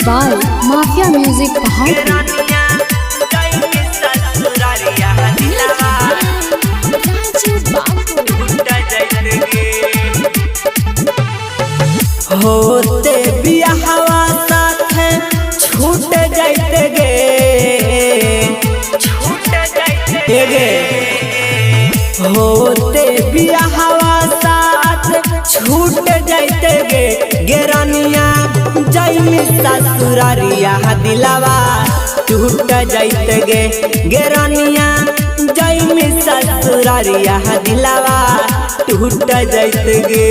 by Mafia Music Bahawalpur। होते बियाहवा साथे छूट जाते गे होते बियाहवा साथ छूट जाते गे रानिया जैमी ससुरारिया दिलावा टूट जाते गे रानिया जैमी ससुरारिया दिलावा टूट जाते गे।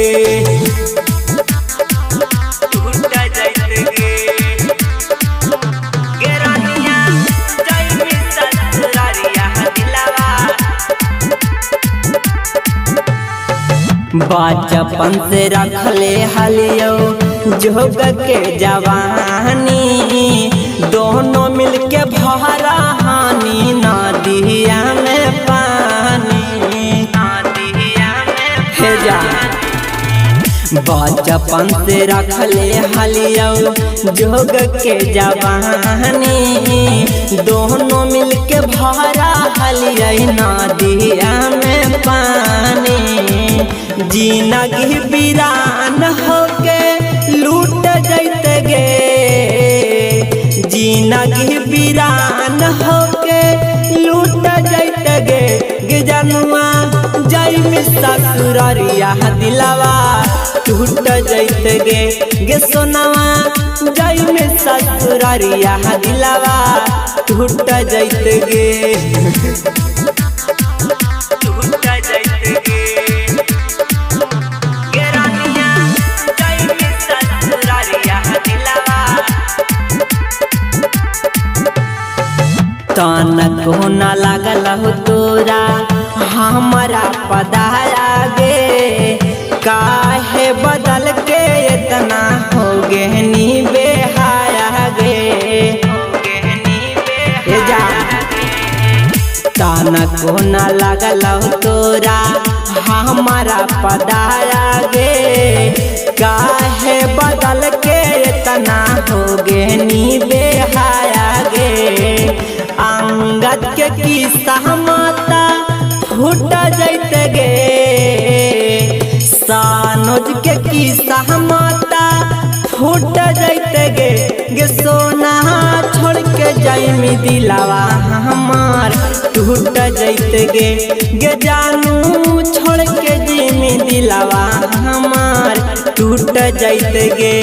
बचपन से रखले हलियो जोग के जवानी दोनों मिलके भरा हानि नदिया में पानी हे जा बचपन से रखले हलियो जोग के जवानी दोनों मिलके भरा हलियो नदिया में पानी जिंदगी वीरान होके लूट जाते गे जिंदगी वीरान होके लूट जाते गे जनुआ जैमी ससुरारिया दिलावा टूट जाते गे सोनावा जैमी ससुरारिया दिलावा टूट जाते गे। तान को न लागल हो तोरा हमारा पदाया गे काहे बदल के इतना हो गे नी बेहाया गे जा तान को न लागल हो तोरा हमारा पदाया गे काहे बदल के इतना हो गे नी बेहाया गे। अंगद के किस्सा माता फूट जाते गे सानोज के किस्सा माता फूट जाते गे सोना छोड़ के जैमी दिलावा हमार टूट जाते गे जानू छोड़ के जैमी दिलावा हमार टूट जाते गे।